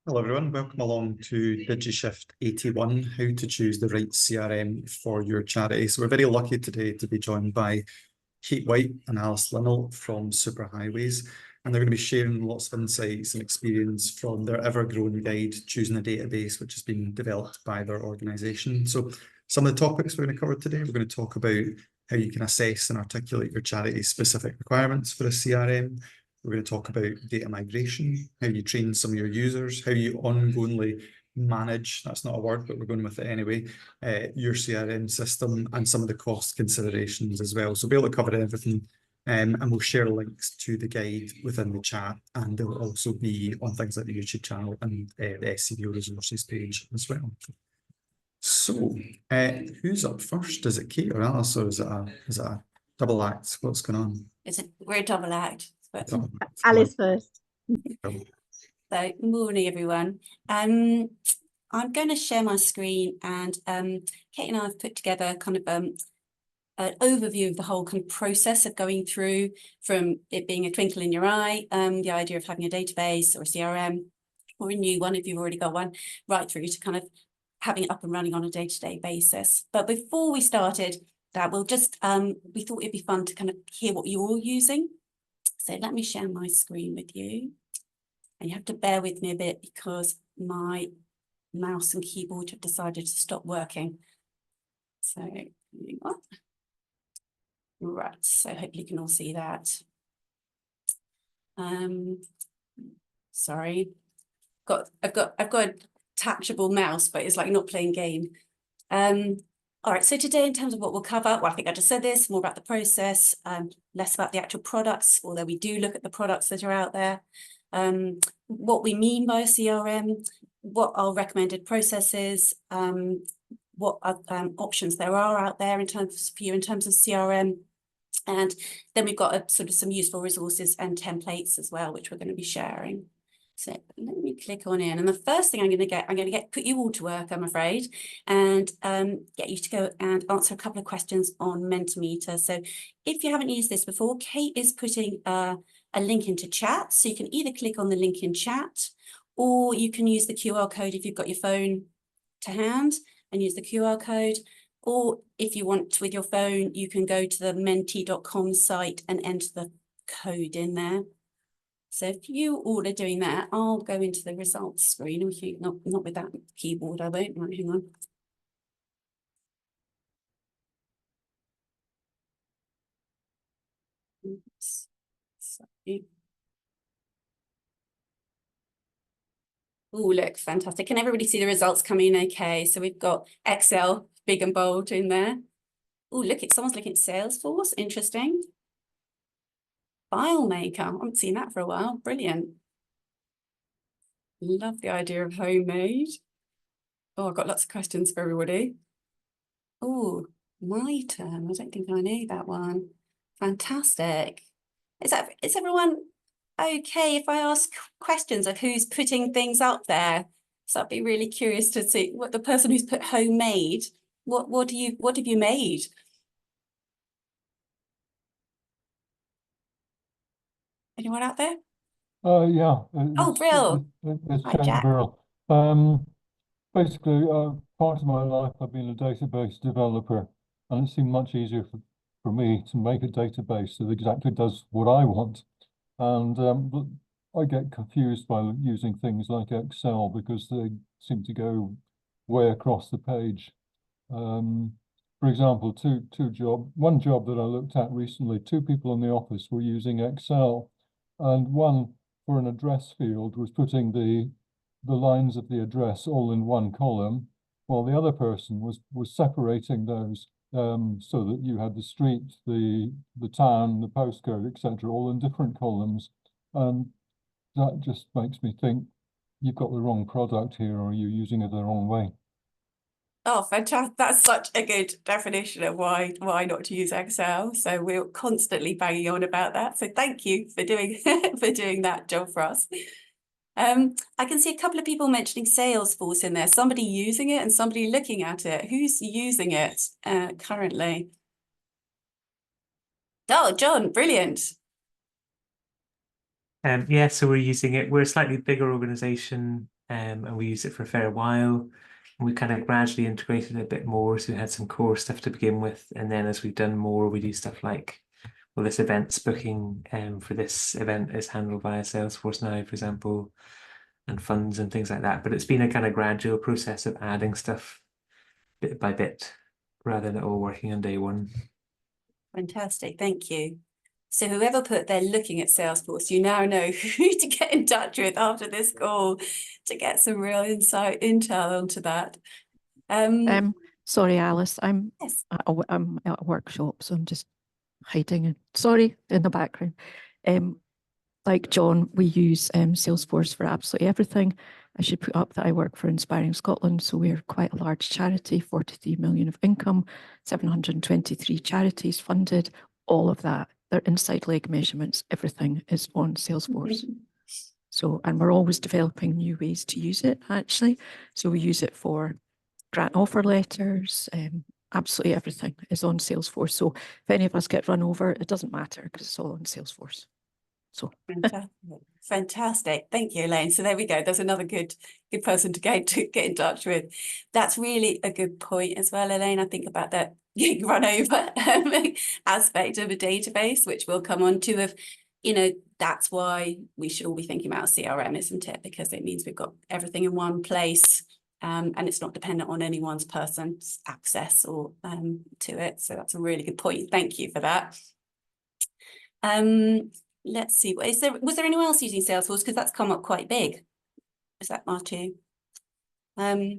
Hello everyone, welcome along to DigiShift 81, how to choose the right CRM for your charity. So we're very lucky today to be joined by White and Alice Linell from Superhighways, and they're going to be sharing lots of insights and experience from their ever-growing guide, Choosing a Database, which has been developed by their organisation. So some of the topics we're going to cover today, we're going to talk about how you can assess and articulate your charity's specific requirements for a CRM. We're going to talk about data migration, how you train some of your users, how you ongoingly manage, that's not a word, but we're going with it anyway, your CRM system, and some of the cost considerations as well. So we'll be able to cover everything, and we'll share links to the guide within the chat, and they'll also be on things like the YouTube channel and the SCDO resources page as well. So who's up first? Is it Kate or Alice, or is it a double act? What's going on? We're a double act. Alice first. So, morning everyone. I'm going to share my screen, and Kate and I have put together kind of an overview of the whole kind of process of going through from it being a twinkle in your eye, the idea of having a database or a CRM or a new one if you've already got one, right through to kind of having it up and running on a day-to-day basis. But before we started that, we'll just we thought it'd be fun to kind of hear what you're all using. So let me share my screen with you, and you have to bear with me a bit because my mouse and keyboard have decided to stop working. So moving on. Right, so hopefully you can all see that. Sorry, I've got a touchable mouse, but it's like not playing game. All right, so today in terms of what we'll cover, well, I think I just said this, more about the process, less about the actual products, although we do look at the products that are out there, what we mean by a CRM, what our recommended process is, what options there are out there in terms of CRM, and then we've got sort of some useful resources and templates as well, which we're going to be sharing. So let me click on in, and the first thing I'm going to put you all to work, I'm afraid, and get you to go and answer a couple of questions on Mentimeter. So if you haven't used this before, Kate is putting a link into chat, so you can either click on the link in chat, or you can use the QR code if you've got your phone to hand and use the QR code, or if you want with your phone, you can go to the menti.com site and enter the code in there. So if you all are doing that, I'll go into the results screen. Not with that keyboard, I won't. Right, hang on. Oops. Sorry. Oh, look, fantastic. Can everybody see the results coming in okay? So we've got Excel, big and bold in there. Oh, look, someone's looking at Salesforce. Interesting. FileMaker. I haven't seen that for a while. Brilliant. Love the idea of homemade. Oh, I've got lots of questions for everybody. Oh, my turn. I don't think I knew that one. Fantastic. Is everyone okay if I ask questions of who's putting things up there? So I'd be really curious to see what the person who's put homemade, what have you made? Anyone out there? Yeah. Oh, Brill. It's Hi, Jack Jack. Brill. Basically, part of my life I've been a database developer, and it seemed much easier for me to make a database that exactly does what I want. And but I get confused by using things like Excel because they seem to go way across the page. For example, one job that I looked at recently, 2 people in the office were using Excel, and one for an address field was putting the lines of the address all in one column, while the other person was separating those so that you had the street, the town, the postcode, etc., all in different columns. And that just makes me think you've got the wrong product here, or you're using it the wrong way. Oh, fantastic. That's such a good definition of why not to use Excel. So we're constantly banging on about that. So thank you for doing for doing that job for us. I can see a couple of people mentioning Salesforce in there, somebody using it and somebody looking at it. Who's using it currently? Oh, John, brilliant. Yeah, so we're using it. We're a slightly bigger organization and we used it for a fair while. And we kind of gradually integrated it a bit more. So we had some core stuff to begin with, and then as we've done more, we do stuff like, well, this events booking for this event is handled via Salesforce now, for example, and funds and things like that. But it's been a kind of gradual process of adding stuff bit by bit, rather than it all working on day one. Fantastic, thank you. So whoever put they're looking at Salesforce, you now know who to get in touch with after this call to get some real intel onto that. Sorry, Alice, Yes. I'm at a workshop, so I'm just hiding and sorry in the background. Like John, we use Salesforce for absolutely everything. I should put up that I work for Inspiring Scotland, so we're quite a large charity, 43 million of income, 723 charities funded, all of that. Their inside leg measurements, everything is on Salesforce. So, and we're always developing new ways to use it, actually. So we use it for grant offer letters, absolutely everything is on Salesforce. So if any of us get run over, it doesn't matter because it's all on Salesforce. So fantastic. Thank you, Elaine. So there we go. There's another good person to get in touch with. That's really a good point as well, Elaine. I think about that getting run over aspect of a database, which we'll come on to. Of, you know, that's why we should all be thinking about CRM, isn't it? Because it means we've got everything in one place. And it's not dependent on anyone's person's access or to it. So that's a really good point. Thank you for that. Let's see. Was there anyone else using Salesforce? Because that's come up quite big. Is that Martu? No.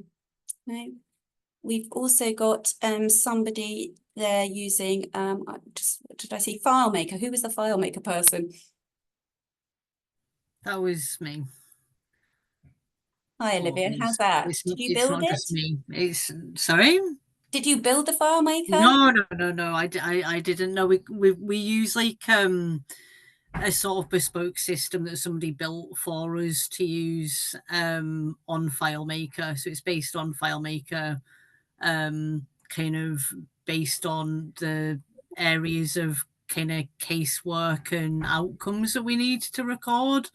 We've also got somebody there using did I see FileMaker? Who was the FileMaker person? That was me. Hi, Olivia. How's that? Did you build it? Just me. It's sorry. Did you build the FileMaker? No. I didn't know. We use like a sort of bespoke system that somebody built for us to use on FileMaker. So it's based on FileMaker, kind of based on the areas of kind of casework and outcomes that we need to record.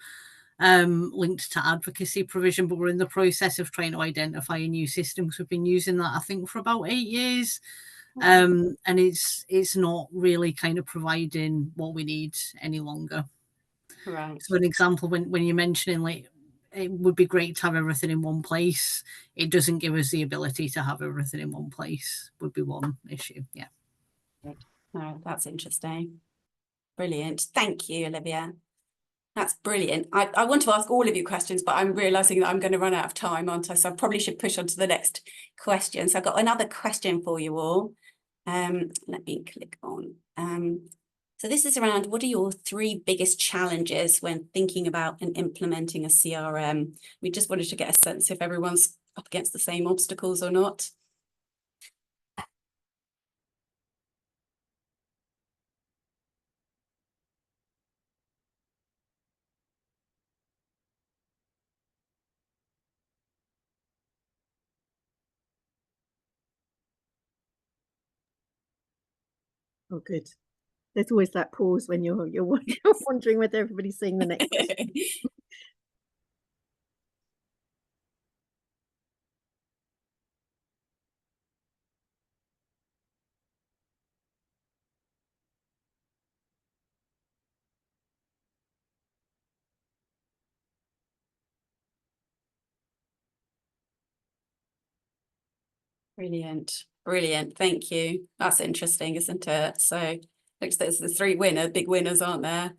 Linked to advocacy provision, but we're in the process of trying to identify a new system because we've been using that I think for about 8 years, and it's not really kind of providing what we need any longer. Right. So an example, when you're mentioning like it would be great to have everything in one place, it doesn't give us the ability to have everything in one place. Would be one issue. Yeah. Oh, that's interesting. Brilliant. Thank you, Olivia. That's brilliant. I want to ask all of you questions, but I'm realizing that I'm going to run out of time, aren't I? So I probably should push on to the next question. So I've got another question for you all. Let me click on. So this is around, what are your 3 biggest challenges when thinking about and implementing a CRM? We just wanted to get a sense if everyone's up against the same obstacles or not. oh, good. There's always that pause when you're wondering whether everybody's saying the next question. Brilliant. Brilliant. Thank you. That's interesting, isn't it? So looks there's the 3 big winners, aren't there?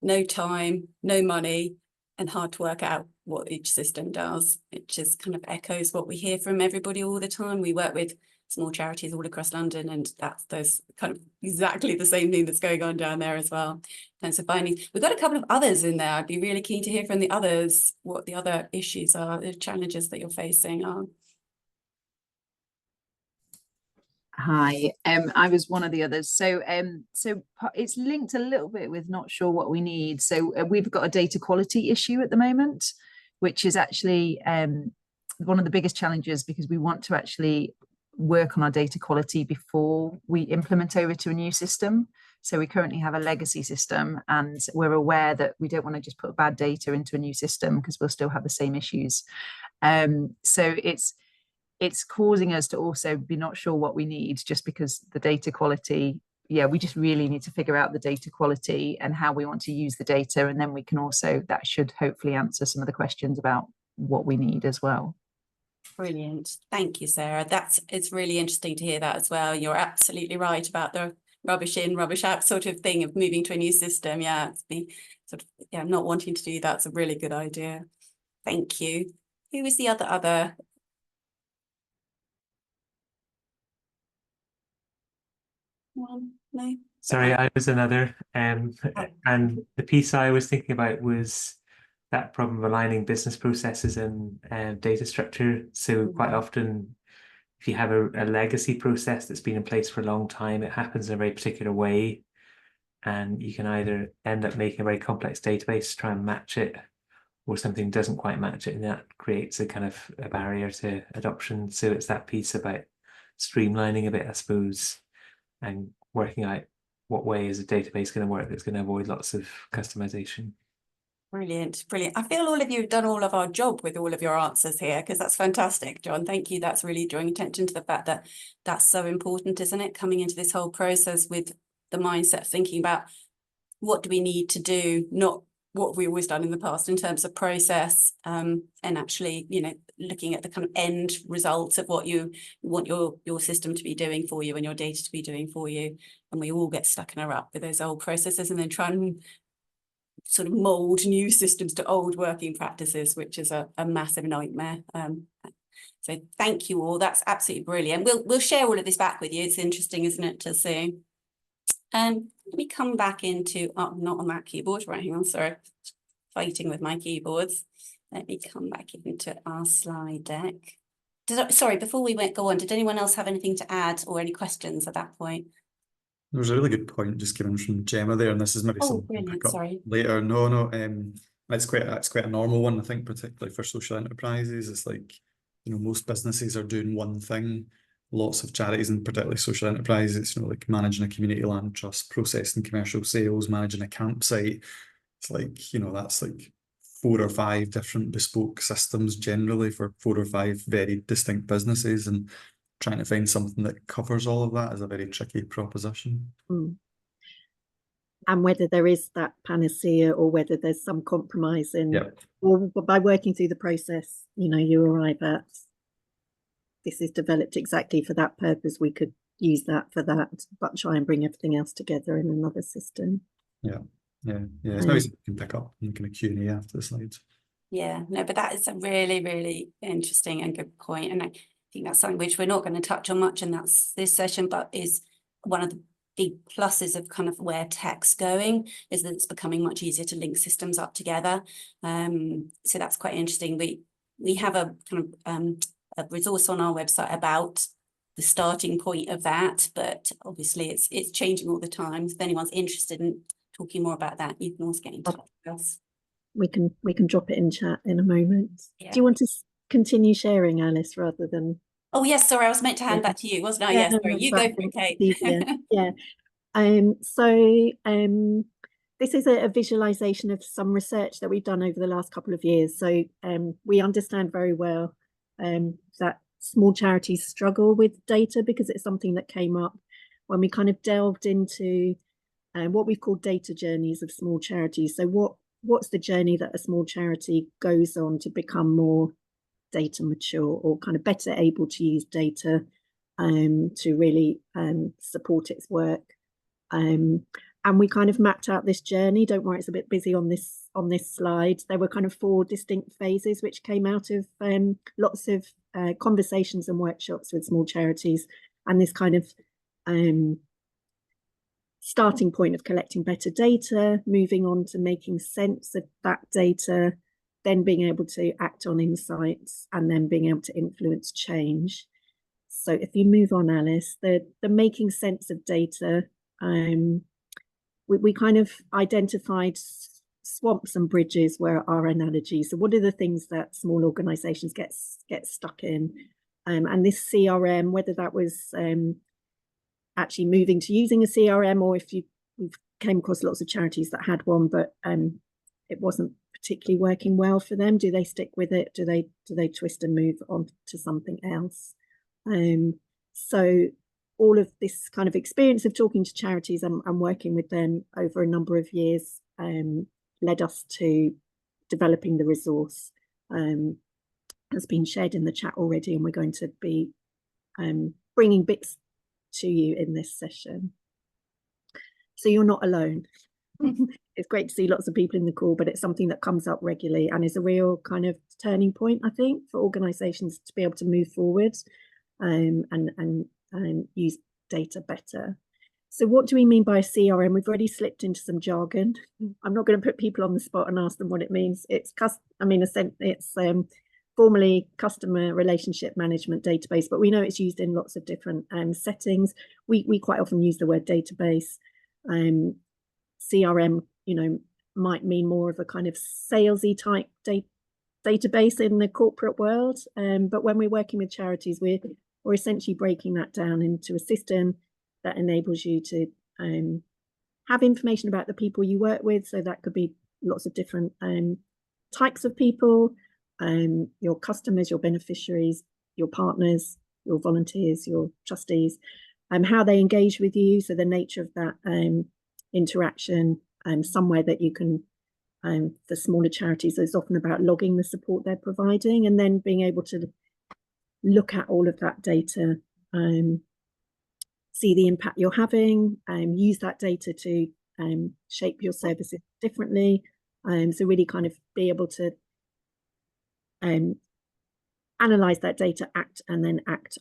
No time, no money, and hard to work out what each system does. It just kind of echoes what we hear from everybody all the time. We work with small charities all across London, and there's kind of exactly the same thing that's going on down there as well. And so finding, we've got a couple of others in there. I'd be really keen to hear from the others what the other issues are, the challenges that you're facing are. Hi, I was one of the others. So it's linked a little bit with not sure what we need. So we've got a data quality issue at the moment, which is actually one of the biggest challenges because we want to actually work on our data quality before we implement over to a new system. So we currently have a legacy system, and we're aware that we don't want to just put bad data into a new system because we'll still have the same issues. So it's causing us to also be not sure what we need, just because the data quality, yeah, we just really need to figure out the data quality and how we want to use the data. And then we can also, that should hopefully answer some of the questions about what we need as well. Brilliant. Thank you, Sarah. It's really interesting to hear that as well. You're absolutely right about the rubbish in, rubbish out sort of thing of moving to a new system. Yeah, it's me sort of, yeah, not wanting to do that's a really good idea. Thank you. Who was the other? One? No? Sorry, I was another. Oh. And the piece I was thinking about was that problem of aligning business processes and data structure. So quite often, if you have a legacy process that's been in place for a long time, it happens in a very particular way. And you can either end up making a very complex database to try and match it, or something doesn't quite match it, and that creates a kind of a barrier to adoption. So it's that piece about streamlining a bit, I suppose, and working out what way is a database going to work that's going to avoid lots of customization. Brilliant, brilliant. I feel all of you have done all of our job with all of your answers here, because that's fantastic, John. Thank you. That's really drawing attention to the fact that that's so important, isn't it? Coming into this whole process with the mindset of thinking about what do we need to do, not what we've always done in the past in terms of process, and actually, you know, looking at the kind of end results of what you want your system to be doing for you and your data to be doing for you. And we all get stuck in a rut with those old processes and then try and sort of mold new systems to old working practices, which is a massive nightmare. So thank you all. That's absolutely brilliant. We'll share all of this back with you. It's interesting, isn't it, to see. Let me come back into, oh, not on that keyboard, right, hang on, sorry, fighting with my keyboards. Let me come back into our slide deck. Sorry, before we go on, did anyone else have anything to add or any questions at that point? There was a really good point just given from Gemma there, and this is maybe something we'll pick up later. No, it's quite a normal one, I think, particularly for social enterprises. It's like, you know, most businesses are doing one thing. Lots of charities and particularly social enterprises, you know, like managing a community land trust, processing commercial sales, managing a campsite. It's like, you know, that's like 4 or 5 different bespoke systems generally for 4 or 5 very distinct businesses, and trying to find something that covers all of that is a very tricky proposition. Mm. And whether there is that panacea or whether there's some compromise in, or by working through the process, you know, you arrive at, this is developed exactly for that purpose, we could use that for that, but try and bring everything else together in another system. Yeah. It's maybe something you can pick up in kind of Q&A after the slides. Yeah, no, but that is a really, really interesting and good point. And I think that's something which we're not going to touch on much, and that's this session, but is one of the big pluses of kind of where tech's going, is that it's becoming much easier to link systems up together. So that's quite interesting. We have a kind of a resource on our website about the starting point of that, but obviously it's changing all the time. If anyone's interested in talking more about that, you can always get in touch with us. We can drop it in chat in a moment. Yeah. Do you want to continue sharing, Alice, rather than? Oh yes, sorry, I was meant to hand back to you, wasn't I? Yes, sorry, you go for it, Kate. Yeah. This is a visualization of some research that we've done over the last couple of years. So we understand very well that small charities struggle with data, because it's something that came up when we kind of delved into what we've called data journeys of small charities. So what's the journey that a small charity goes on to become more data mature, or kind of better able to use data to really support its work. And we kind of mapped out this journey. Don't worry, it's a bit busy on this slide. There were kind of 4 distinct phases which came out of lots of conversations and workshops with small charities, and this kind of starting point of collecting better data, moving on to making sense of that data, then being able to act on insights, and then being able to influence change. So if you move on, Alice, the making sense of data, we kind of identified swamps and bridges were our analogy. So what are the things that small organizations get stuck in? And this CRM, whether that was actually moving to using a CRM, or if you we've came across lots of charities that had one, but it wasn't particularly working well for them. Do they stick with it? Do they twist and move on to something else? So all of this kind of experience of talking to charities and working with them over a number of years led us to developing the resource. Has been shared in the chat already, and we're going to be bringing bits to you in this session. So you're not alone. It's great to see lots of people in the call, but it's something that comes up regularly and is a real kind of turning point, I think, for organisations to be able to move forward and use data better. So what do we mean by a CRM? We've already slipped into some jargon. I'm not going to put people on the spot and ask them what it means. It's formally customer relationship management database, but we know it's used in lots of different settings. We quite often use the word database. CRM, might mean more of a kind of salesy type database in the corporate world. But when we're working with charities, we're essentially breaking that down into a system that enables you to have information about the people you work with. So that could be lots of different types of people, your customers, your beneficiaries, your partners, your volunteers, your trustees, how they engage with you. So the nature of that interaction, somewhere that you can, for smaller charities, it's often about logging the support they're providing and then being able to look at all of that data, see the impact you're having, use that data to shape your services differently. So really kind of be able to analyze that data, act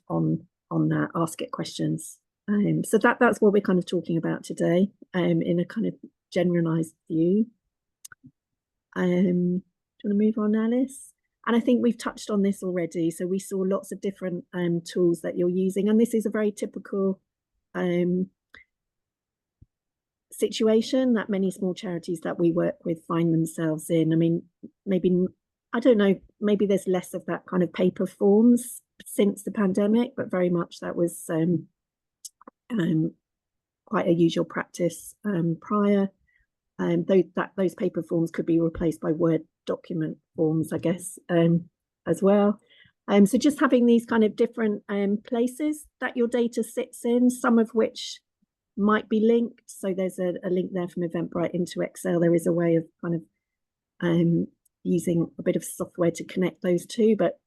on that, ask it questions. So that's what we're kind of talking about today, in a kind of generalized view. Do you want to move on, Alice? And I think we've touched on this already. So we saw lots of different tools that you're using, and this is a very typical situation that many small charities that we work with find themselves in. I mean, maybe, I don't know, maybe there's less of that kind of paper forms since the pandemic, but very much that was quite a usual practice prior. Those paper forms could be replaced by Word document forms, I guess, as well. So just having these kind of different places that your data sits in, some of which might be linked. So there's a link there from Eventbrite into Excel. There is a way of kind of using a bit of software to connect those two, but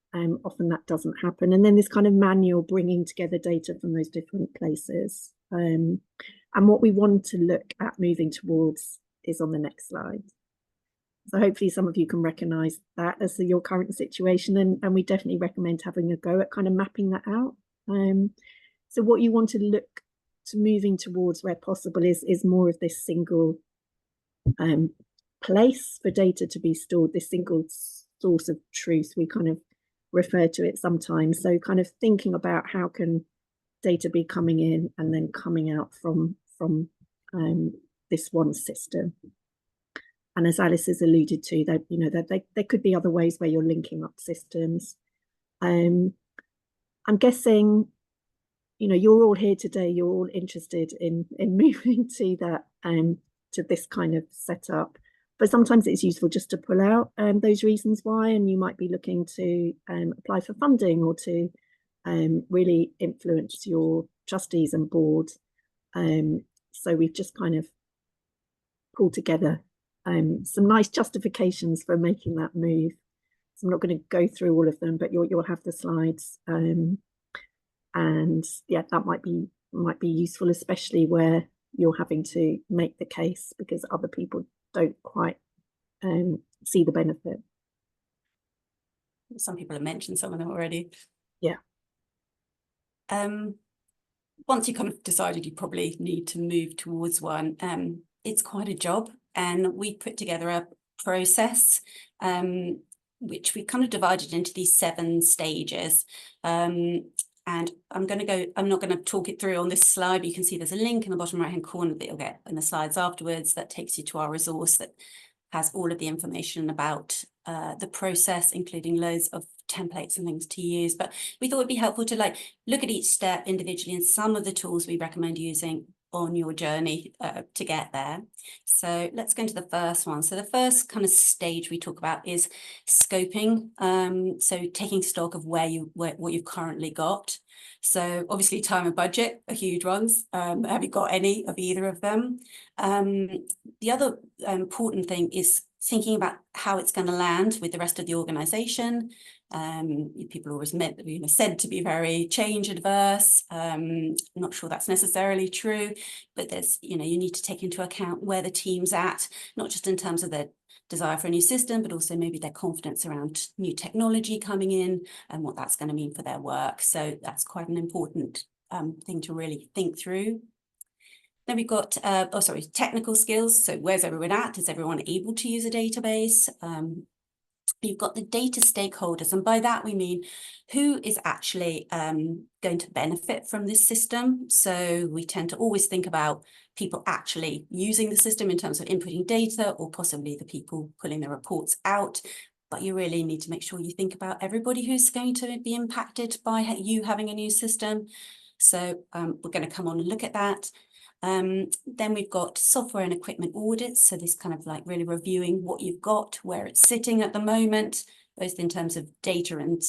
often that doesn't happen. And then this kind of manual bringing together data from those different places. And what we want to look at moving towards is on the next slide. So hopefully some of you can recognise that as your current situation, and we definitely recommend having a go at kind of mapping that out. So what you want to look to moving towards where possible is more of this single place for data to be stored, this single source of truth. We kind of refer to it sometimes. So kind of thinking about how can data be coming in and then coming out from this one system. And as Alice has alluded to, that there could be other ways where you're linking up systems. I'm guessing, you're all here today, you're all interested in moving to that, to this kind of setup. But sometimes it's useful just to pull out those reasons why, and you might be looking to apply for funding or to really influence your trustees and board. So we've just kind of pulled together some nice justifications for making that move. So I'm not going to go through all of them, but you'll have the slides. And yeah, that might be useful, especially where you're having to make the case because other people don't quite see the benefit. Some people have mentioned some of them already. Yeah. Once you kind of decided you probably need to move towards one, it's quite a job, and we put together a process which we kind of divided into these 7 stages. And I'm not going to talk it through on this slide, but you can see there's a link in the bottom right hand corner that you'll get in the slides afterwards that takes you to our resource that has all of the information about the process, including loads of templates and things to use. But we thought it'd be helpful to look at each step individually, and some of the tools we recommend using on your journey to get there. So let's go into the first one. So the first kind of stage we talk about is scoping. So taking stock of what you've currently got. So obviously time and budget are huge ones. Have you got any of either of them? The other important thing is thinking about how it's going to land with the rest of the organization. People are always said to be very change adverse. I'm not sure that's necessarily true, but there's, you need to take into account where the team's at, not just in terms of their desire for a new system, but also maybe their confidence around new technology coming in and what that's going to mean for their work. So that's quite an important thing to really think through. Then we've got, technical skills. So where's everyone at? Is everyone able to use a database? You've got the data stakeholders, and by that we mean who is actually going to benefit from this system. So we tend to always think about people actually using the system in terms of inputting data, or possibly the people pulling the reports out. But you really need to make sure you think about everybody who's going to be impacted by you having a new system. So we're going to come on and look at that. Then we've got software and equipment audits. So this kind of like really reviewing what you've got, where it's sitting at the moment, both in terms of data and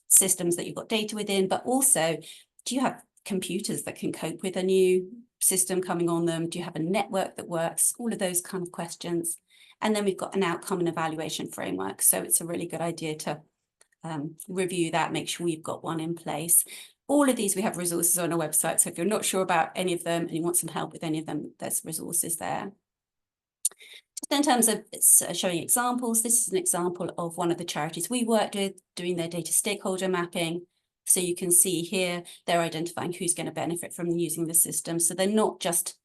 systems that you've got data within, but also, do you have computers that can cope with a new system coming on them? Do you have a network that works? All of those kind of questions. And then we've got an outcome and evaluation framework. So it's a really good idea to review that, make sure you've got one in place. All of these, we have resources on our website. So if you're not sure about any of them and you want some help with any of them, there's resources there. Just in terms of showing examples, this is an example of one of the charities we worked with doing their data stakeholder mapping. So you can see here, they're identifying who's going to benefit from using the system. So they're not just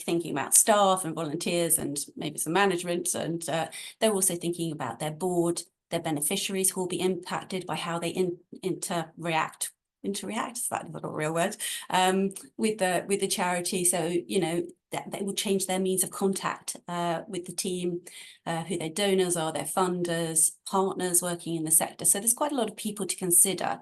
thinking about staff and volunteers and maybe some management, and they're also thinking about their board, their beneficiaries who will be impacted by how they interact, is that not a real word, with the charity. So, that they will change their means of contact with the team, who their donors are, their funders, partners working in the sector. So there's quite a lot of people to consider.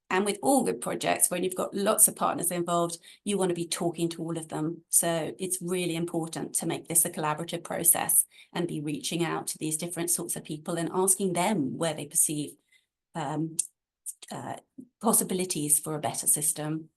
And with all good projects, when you've got lots of partners involved, you want to be talking to all of them. So it's really important to make this a collaborative process and be reaching out to these different sorts of people and asking them where they perceive possibilities for a better system.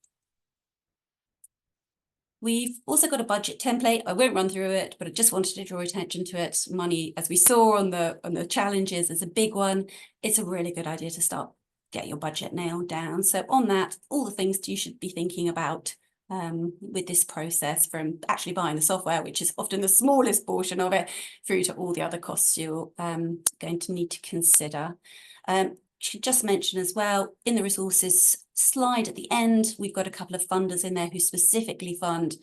We've also got a budget template. I won't run through it, but I just wanted to draw attention to it. Money, as we saw on the challenges, is a big one. It's a really good idea to start get your budget nailed down. So on that, all the things you should be thinking about with this process, from actually buying the software, which is often the smallest portion of it, through to all the other costs you're going to need to consider. Should just mention as well, in the resources slide at the end, we've got a couple of funders in there who specifically fund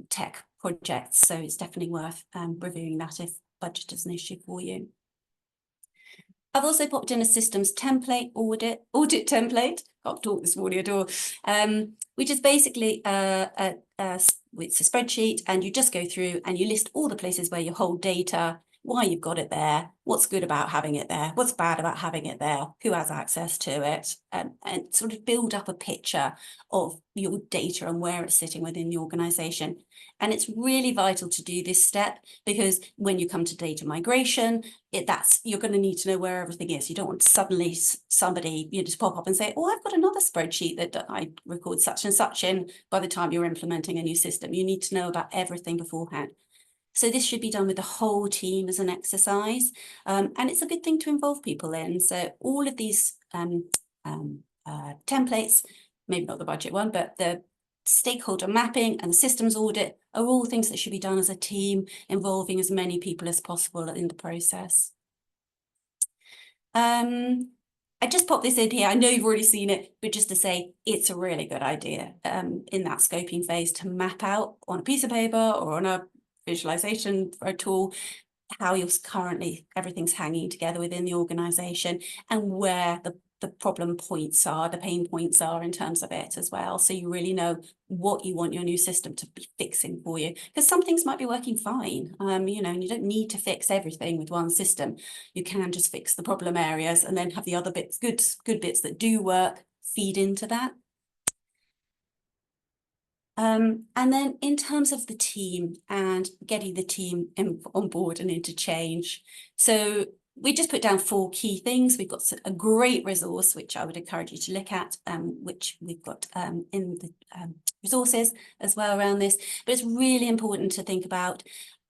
tech projects. So it's definitely worth reviewing that if budget is an issue for you. I've also popped in a systems template audit template. Can't talk this morning at all. Which is basically it's a spreadsheet, and you just go through and you list all the places where you hold data, why you've got it there, what's good about having it there, what's bad about having it there, who has access to it, and sort of build up a picture of your data and where it's sitting within the organisation. And it's really vital to do this step, because when you come to data migration, you're going to need to know where everything is. You don't want suddenly somebody just pop up and say, oh, I've got another spreadsheet that I record such and such in. By the time you're implementing a new system, you need to know about everything beforehand. So this should be done with the whole team as an exercise, and it's a good thing to involve people in. So all of these templates, maybe not the budget one, but the stakeholder mapping and the systems audit are all things that should be done as a team, involving as many people as possible in the process. I just popped this in here. I know you've already seen it, but just to say it's a really good idea in that scoping phase to map out on a piece of paper or on a visualization tool how everything's hanging together within the organization, and where the problem points are, the pain points are in terms of it as well. So you really know what you want your new system to be fixing for you, because some things might be working fine, and you don't need to fix everything with one system. You can just fix the problem areas and then have the other bits, good bits that do work, feed into that. And then in terms of the team and getting the team on board and into change. So we just put down 4 key things. We've got a great resource, which I would encourage you to look at, which we've got in the resources as well around this. But it's really important to think about,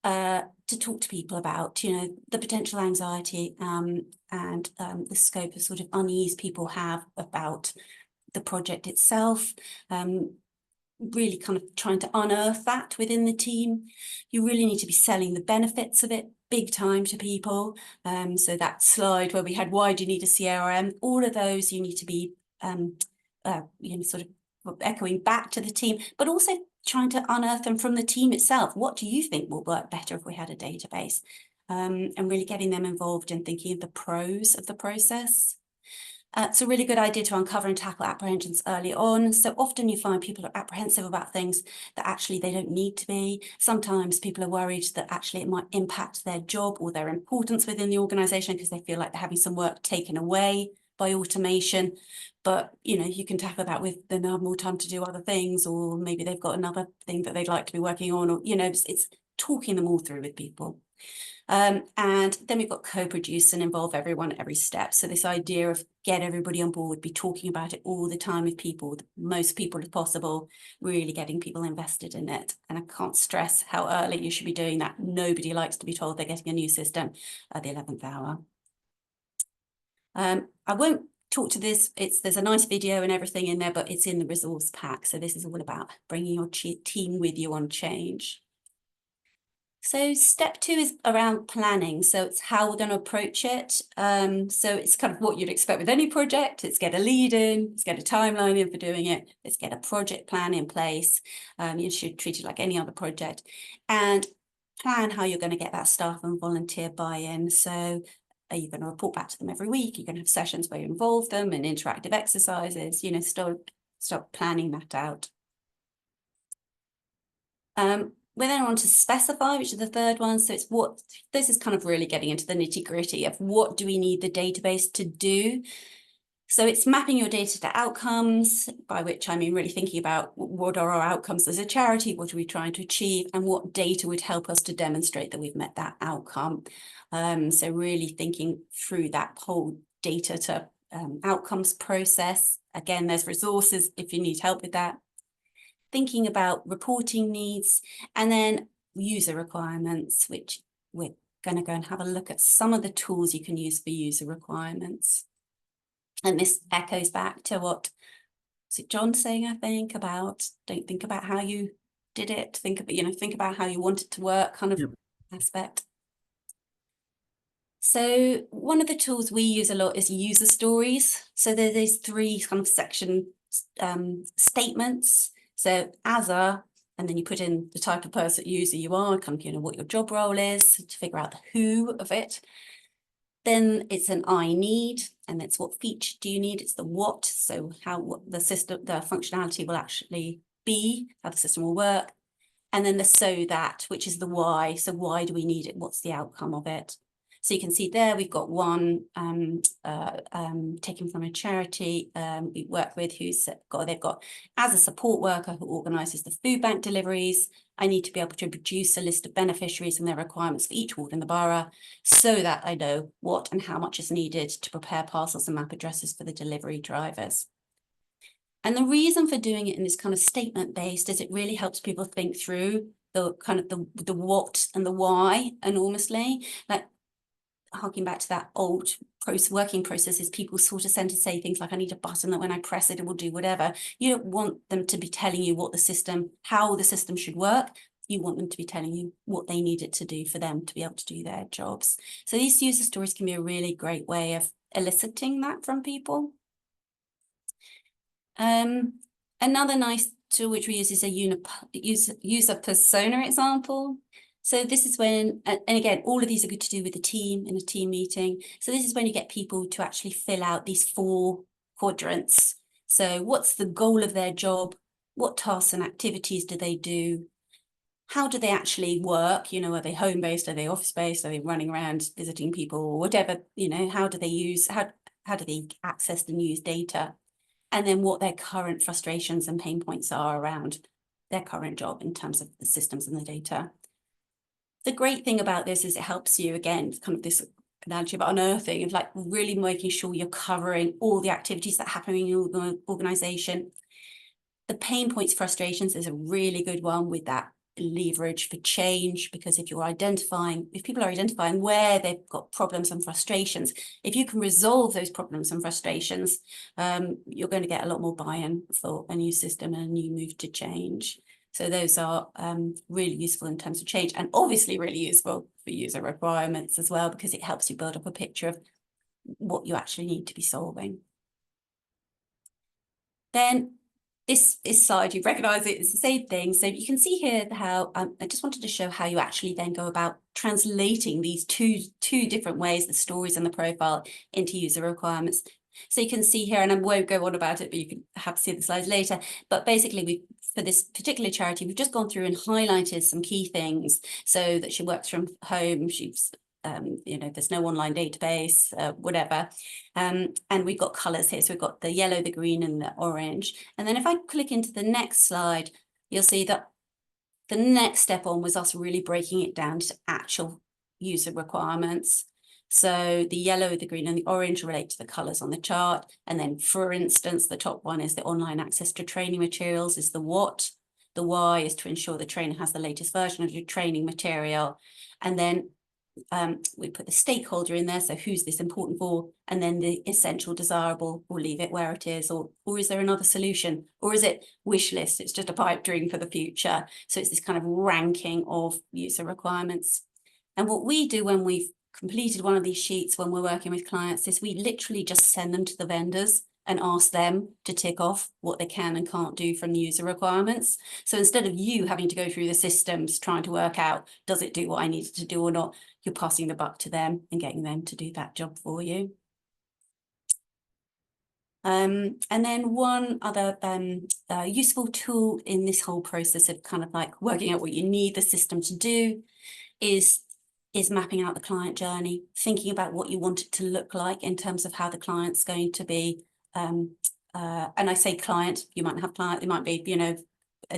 to talk to people about, you know, the potential anxiety and the scope of sort of unease people have about the project itself. Really kind of trying to unearth that within the team. You really need to be selling the benefits of it big time to people. So that slide where we had, why do you need a CRM? All of those you need to be, you know, sort of echoing back to the team, but also trying to unearth them from the team itself. What do you think will work better if we had a database? And really getting them involved in thinking of the pros of the process. It's a really good idea to uncover and tackle apprehensions early on. So often you find people are apprehensive about things that actually they don't need to be. Sometimes people are worried that actually it might impact their job or their importance within the organisation because they feel like they're having some work taken away by automation. But, you know, you can tackle that with then they have more time to do other things, or maybe they've got another thing that they'd like to be working on, or, you know, it's talking them all through with people. And then we've got co-produce and involve everyone at every step. So this idea of get everybody on board, be talking about it all the time with people, most people as possible, really getting people invested in it. And I can't stress how early you should be doing that. Nobody likes to be told they're getting a new system at the 11th hour. I won't talk to this. There's a nice video and everything in there, but it's in the resource pack. So this is all about bringing your team with you on change. So step 2 is around planning. So it's how we're going to approach it. So it's kind of what you'd expect with any project. Let's get a lead in, let's get a timeline in for doing it. Let's get a project plan in place. You should treat it like any other project and plan how you're going to get that staff and volunteer buy-in. So are you going to report back to them every week? You're going to have sessions where you involve them in interactive exercises, you know, start planning that out. We're then on to specify, which is the third one. So it's this is kind of really getting into the nitty gritty of what do we need the database to do. So it's mapping your data to outcomes, by which I mean really thinking about what are our outcomes as a charity, what are we trying to achieve, and what data would help us to demonstrate that we've met that outcome. So really thinking through that whole data to outcomes process. Again, there's resources if you need help with that. Thinking about reporting needs, and then user requirements, which we're going to go and have a look at some of the tools you can use for user requirements. And this echoes back to what was it John saying, I think, about don't think about how you did it, think about how you want it to work kind of aspect. So one of the tools we use a lot is user stories. So there's these 3 kind of section statements. So as a, and then you put in the type of person user you are, kind of, you know, what your job role is to figure out the who of it. Then it's an I need, and it's what feature do you need? It's the what, so what the system, the functionality will actually be, how the system will work. And then the so that, which is the why. So why do we need it? What's the outcome of it? So you can see there we've got one taken from a charity we work with they've got as a support worker who organises the food bank deliveries. I need to be able to produce a list of beneficiaries and their requirements for each ward in the borough so that I know what and how much is needed to prepare parcels and map addresses for the delivery drivers. And the reason for doing it in this kind of statement based is it really helps people think through the kind of the what and the why enormously. Like harking back to that old working processes, people sort of tend to say things like, I need a button that when I press it, it will do whatever. You don't want them to be telling you how the system should work. You want them to be telling you what they need it to do for them to be able to do their jobs. So these user stories can be a really great way of eliciting that from people. Another nice tool which we use is a user persona example. So this is when, and again, all of these are good to do with the team in a team meeting. So this is when you get people to actually fill out these 4 quadrants. So what's the goal of their job? What tasks and activities do they do? How do they actually work? You know, are they home-based? Are they office-based? Are they running around visiting people or whatever? You know, how do they access and use data? And then what their current frustrations and pain points are around their current job in terms of the systems and the data. The great thing about this is it helps you, again, kind of this analogy about unearthing, of like really making sure you're covering all the activities that happen in your organization. The pain points, frustrations is a really good one with that leverage for change, because if people are identifying where they've got problems and frustrations, if you can resolve those problems and frustrations, you're going to get a lot more buy-in for a new system and a new move to change. So those are really useful in terms of change, and obviously really useful for user requirements as well, because it helps you build up a picture of what you actually need to be solving. Then this slide, you recognize it, it's the same thing. So you can see here how I just wanted to show how you actually then go about translating these two different ways, the stories and the profile, into user requirements. So you can see here, and I won't go on about it, but you can have to see the slides later. But basically, for this particular charity, we've just gone through and highlighted some key things. So that she works from home, she's you know, there's no online database, whatever. And we've got colours here. So we've got the yellow, the green, and the orange. And then if I click into the next slide, you'll see that the next step on was us really breaking it down to actual user requirements. So the yellow, the green, and the orange relate to the colours on the chart. And then, for instance, the top one is the online access to training materials, is the what. The why is to ensure the trainer has the latest version of your training material. And then we put the stakeholder in there, so who's this important for? And then the essential, desirable, we'll leave it where it is, or is there another solution? Or is it wish list? It's just a pipe dream for the future. So it's this kind of ranking of user requirements. And what we do when we've completed one of these sheets, when we're working with clients, is we literally just send them to the vendors and ask them to tick off what they can and can't do from the user requirements. So instead of you having to go through the systems trying to work out, does it do what I need it to do or not, you're passing the buck to them and getting them to do that job for you. And then one other useful tool in this whole process of kind of like working out what you need the system to do is mapping out the client journey, thinking about what you want it to look like in terms of how the client's going to be. And I say client, you might have client, it might be, you know,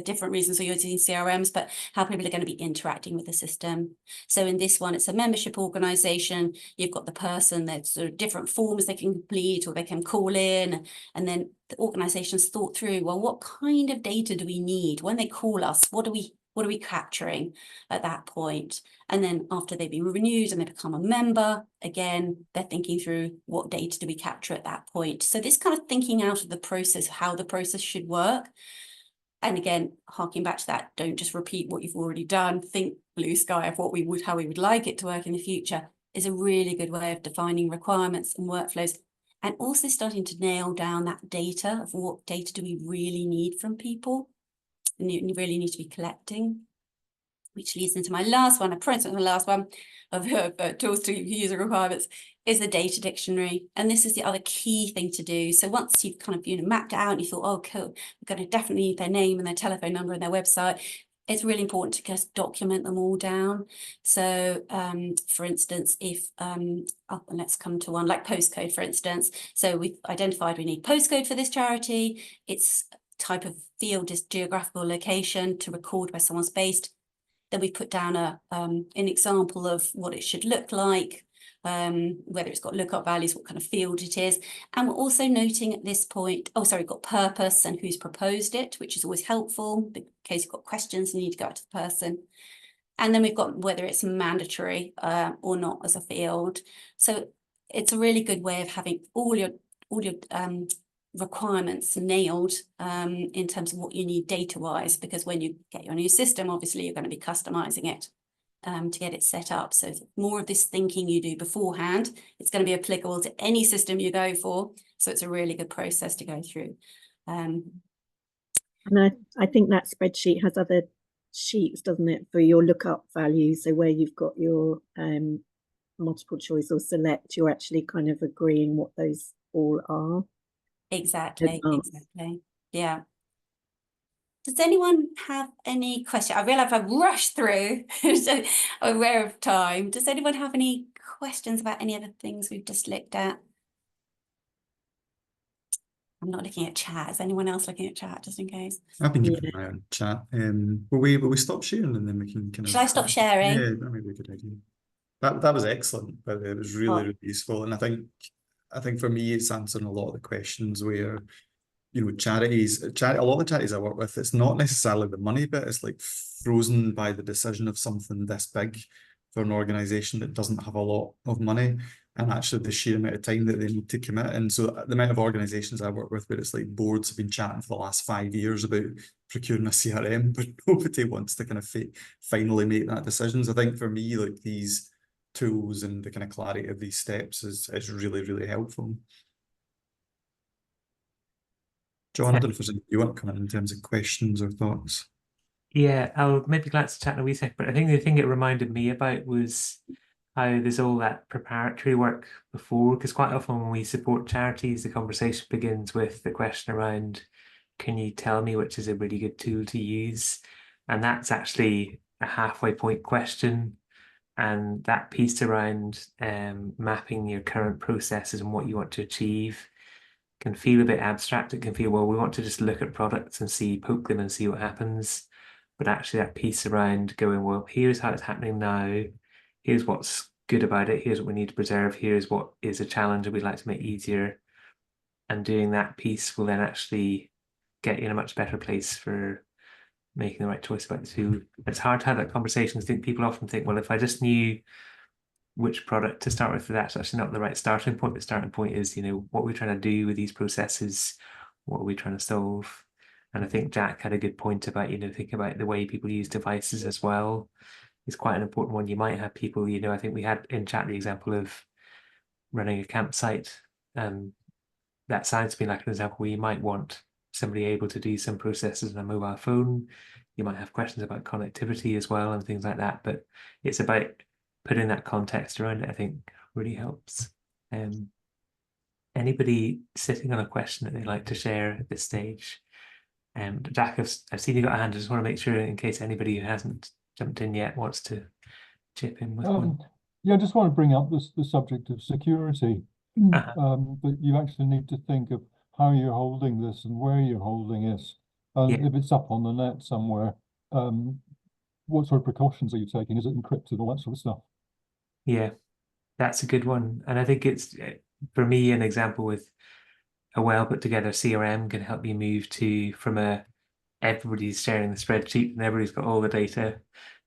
different reasons for using CRMs, but how people are going to be interacting with the system. So in this one, it's a membership organization. You've got the person, there's sort of different forms they can complete or they can call in. And then the organization's thought through, well, what kind of data do we need when they call us? What are we capturing at that point? And then after they've been renewed and they become a member, again, they're thinking through what data do we capture at that point. So this kind of thinking out of the process, how the process should work. And again, harking back to that, don't just repeat what you've already done. Think blue sky of how we would like it to work in the future is a really good way of defining requirements and workflows, and also starting to nail down that data of what data do we really need from people and you really need to be collecting. Which leads into my last one, the last one of tools to user requirements is the data dictionary. And this is the other key thing to do. So once you've kind of, you know, mapped it out and you thought, oh, cool, we're going to definitely need their name and their telephone number and their website, it's really important to just document them all down. So for instance, if, let's come to one like postcode, for instance. So we've identified we need postcode for this charity. It's type of field is geographical location to record where someone's based. Then we put down an example of what it should look like, whether it's got lookup values, what kind of field it is. And we're also noting at this point, we've got purpose and who's proposed it, which is always helpful in case you've got questions and you need to go out to the person. And then we've got whether it's mandatory or not as a field. So it's a really good way of having all your requirements nailed in terms of what you need data-wise, because when you get your new system, obviously you're going to be customizing it to get it set up. So more of this thinking you do beforehand, it's going to be applicable to any system you go for. So it's a really good process to go through. And I think that spreadsheet has other sheets, doesn't it, for your lookup values. So where you've got your multiple choice or select, you're actually kind of agreeing what those all are. Exactly. Yeah. Does anyone have any question? I realize I've rushed through, so I'm aware of time. Does anyone have any questions about any of the things we've just looked at? I'm not looking at chat. Is anyone else looking at chat, just in case? I've been keeping an eye on chat. Will we stop sharing and then we can kind of... Should I stop sharing? Yeah, that might be a good idea. That was excellent, but it was really, really useful. And I think for me, it's answering a lot of the questions where, you know, a lot of the charities I work with, it's not necessarily the money bit, it's like frozen by the decision of something this big for an organisation that doesn't have a lot of money, and actually the sheer amount of time that they need to commit. And so the amount of organisations I work with where it's like boards have been chatting for the last 5 years about procuring a CRM, but nobody wants to kind of finally make that decision. So I think for me, like, these tools and the kind of clarity of these steps is really, really helpful. John, I don't know if there's anything you want to come in terms of questions or thoughts. Yeah, I'll maybe glance to chat in a wee sec, but I think the thing it reminded me about was how there's all that preparatory work before, because quite often when we support charities, the conversation begins with the question around, can you tell me which is a really good tool to use? And that's actually a halfway point question. And that piece around mapping your current processes and what you want to achieve can feel a bit abstract. It can feel, well, we want to just look at products and poke them and see what happens. But actually that piece around going, well, here's how it's happening now. Here's what's good about it. Here's what we need to preserve. Here's what is a challenge that we'd like to make easier. And doing that piece will then actually get you in a much better place for making the right choice about the tool. It's hard to have that conversation. I think people often think, well, if I just knew which product to start with, that's actually not the right starting point. The starting point is, you know, what we're trying to do with these processes, what are we trying to solve? And I think Jack had a good point about, you know, thinking about the way people use devices as well. It's quite an important one. You might have people, you know, I think we had in chat the example of running a campsite. That sounds to me like an example where you might want somebody able to do some processes on a mobile phone. You might have questions about connectivity as well and things like that, but it's about putting that context around it, I think really helps. Anybody sitting on a question that they'd like to share at this stage? Jack, I've seen you got a hand. I just want to make sure in case anybody who hasn't jumped in yet wants to chip in with one. Yeah, I just want to bring up the subject of security. But you actually need to think of how you're holding this and where you're holding it. And if it's up on the net somewhere, what sort of precautions are you taking? Is it encrypted, all that sort of stuff? Yeah, that's a good one. And I think it's, for me, an example with a well put together CRM can help you move from everybody's sharing the spreadsheet and everybody's got all the data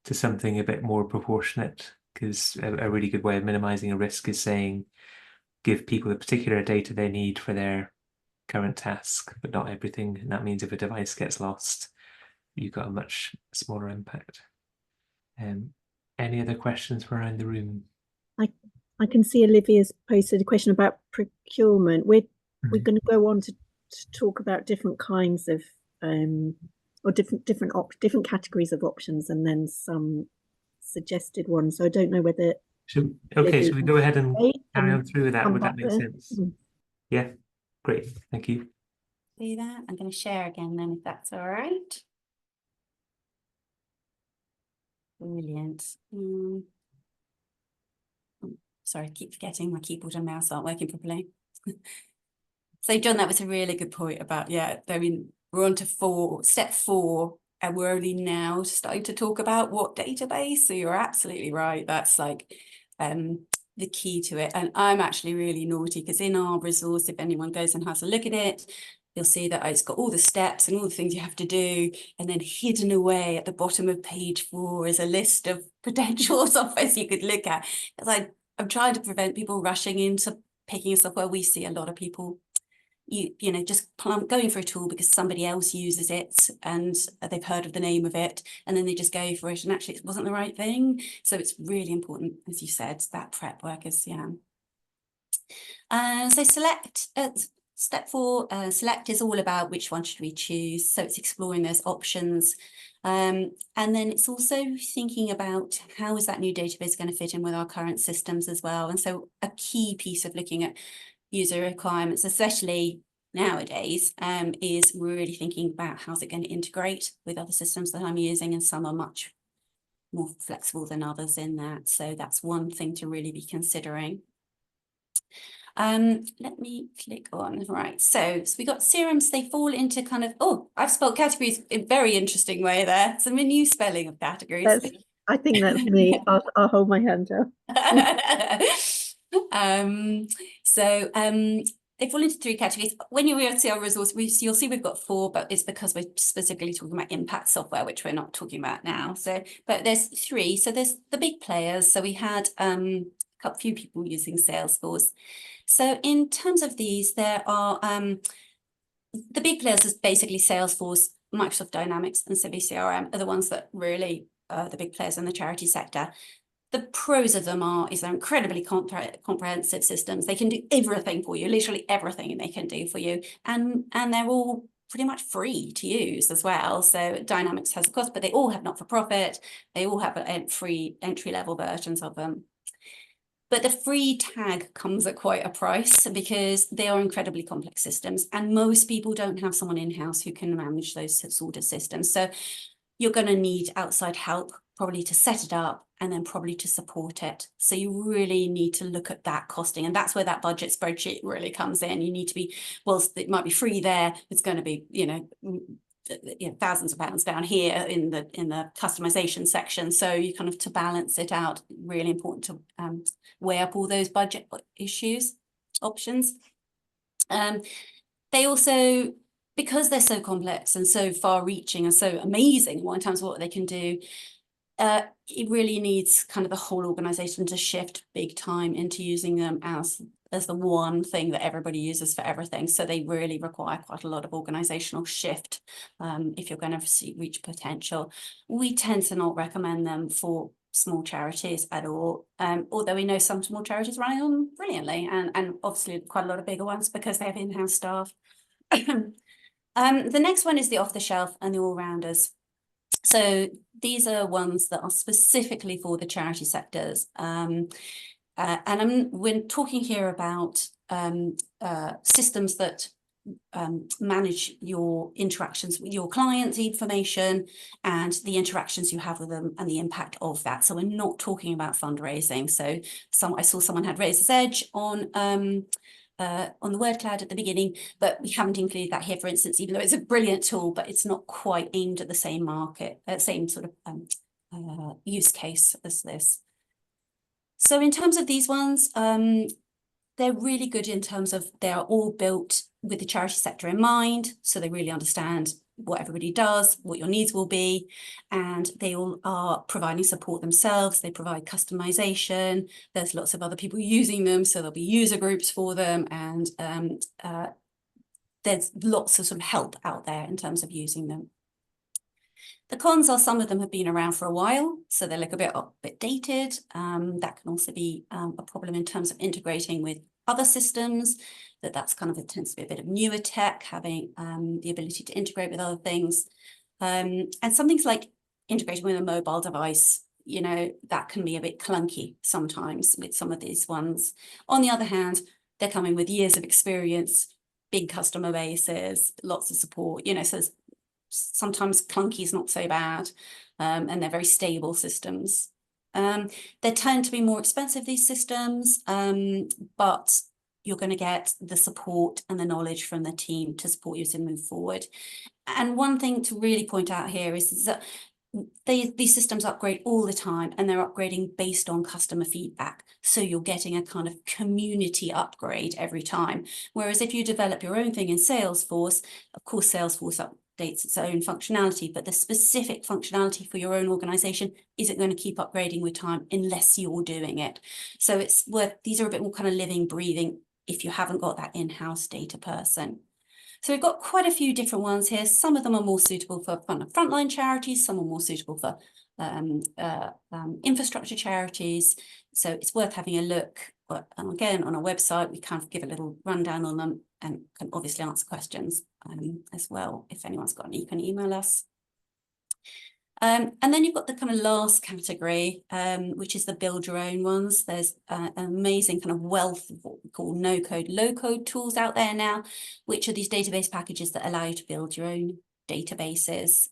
to something a bit more proportionate, because a really good way of minimizing a risk is saying, give people the particular data they need for their current task, but not everything. And that means if a device gets lost, you've got a much smaller impact. Any other questions from around the room? I can see Olivia's posted a question about procurement. We're going to go on to talk about different kinds of or different categories of options, and then some suggested ones. So I don't know whether should we go ahead and carry on through with that? Would that make sense? Yeah, great, thank you. See that? I'm going to share again then, if that's all right. Brilliant. Sorry, I keep forgetting my keyboard and mouse aren't working properly. So John, that was a really good point about, I mean, we're on to step 4, and we're only now starting to talk about what database. So you're absolutely right. That's like the key to it. And I'm actually really naughty, because in our resource, if anyone goes and has a look at it, you'll see that it's got all the steps and all the things you have to do. And then hidden away at the bottom of page 4 is a list of potential softwares you could look at. Because I'm trying to prevent people rushing into picking a software. We see a lot of people, you know, just going for a tool because somebody else uses it and they've heard of the name of it, and then they just go for it, and actually it wasn't the right thing. So it's really important, as you said, that prep work is, so select, step 4, select is all about which one should we choose. So it's exploring those options. And then it's also thinking about how is that new database going to fit in with our current systems as well. And so a key piece of looking at user requirements, especially nowadays, is really thinking about how's it going to integrate with other systems that I'm using, and some are much more flexible than others in that. So that's one thing to really be considering. Let me click on, right. So we got CRMs, they fall into kind of, oh, I've spelled categories in a very interesting way there. Some new spelling of categories. I think that's me. I'll hold my hand up. They fall into 3 categories. When you read CRM resource, you'll see we've got 4, but it's because we're specifically talking about impact software, which we're not talking about now. So, but there's 3. So there's the big players. So we had a few people using Salesforce. So in terms of these, there are the big players is basically Salesforce, Microsoft Dynamics, and Civi CRM are the ones that really are the big players in the charity sector. The pros of them is they're incredibly comprehensive systems. They can do everything for you, literally everything they can do for you. And they're all pretty much free to use as well. So Dynamics has a cost, but they all have not-for-profit. They all have free entry-level versions of them. But the free tag comes at quite a price because they are incredibly complex systems. And most people don't have someone in-house who can manage those sort of systems. So you're going to need outside help probably to set it up and then probably to support it. So you really need to look at that costing. And that's where that budget spreadsheet really comes in. You need to be, whilst it might be free there, it's going to be, thousands of pounds down here in the customization section. So you kind of, to balance it out, really important to weigh up all those budget options. They also, because they're so complex and so far-reaching and so amazing in terms of what they can do, it really needs kind of the whole organization to shift big time into using them as the one thing that everybody uses for everything. So they really require quite a lot of organizational shift if you're going to reach potential. We tend to not recommend them for small charities at all, although we know some small charities running them brilliantly, and obviously quite a lot of bigger ones because they have in-house staff. The next one is the off-the-shelf and the all-rounders. So these are ones that are specifically for the charity sectors. And we're talking here about systems that manage your interactions with your clients' information and the interactions you have with them and the impact of that. So we're not talking about fundraising. So I saw someone had Razor's Edge on the word cloud at the beginning, but we haven't included that here, for instance, even though it's a brilliant tool, but it's not quite aimed at the same market, same sort of use case as this. So in terms of these ones, they're really good in terms of they are all built with the charity sector in mind. So they really understand what everybody does, what your needs will be, and they all are providing support themselves. They provide customization. There's lots of other people using them, so there'll be user groups for them, and there's lots of sort of help out there in terms of using them. The cons are some of them have been around for a while, so they look a bit dated. That can also be a problem in terms of integrating with other systems, that's kind of, it tends to be a bit of newer tech, having the ability to integrate with other things. And some things like integrating with a mobile device, that can be a bit clunky sometimes with some of these ones. On the other hand, they're coming with years of experience, big customer bases, lots of support, so sometimes clunky is not so bad, and they're very stable systems. They tend to be more expensive, these systems, but you're going to get the support and the knowledge from the team to support you to move forward. And one thing to really point out here is that these systems upgrade all the time, and they're upgrading based on customer feedback. So you're getting a kind of community upgrade every time. Whereas if you develop your own thing in Salesforce, of course, Salesforce updates its own functionality, but the specific functionality for your own organization isn't going to keep upgrading with time unless you're doing it. So it's worth, these are a bit more kind of living, breathing if you haven't got that in-house data person. So we've got quite a few different ones here. Some of them are more suitable for frontline charities, some are more suitable for infrastructure charities. So it's worth having a look. But again, on our website, we kind of give a little rundown on them and can obviously answer questions as well. If anyone's got any, you can email us. And then you've got the kind of last category, which is the build your own ones. There's an amazing kind of wealth of what we call no-code, low-code tools out there now, which are these database packages that allow you to build your own databases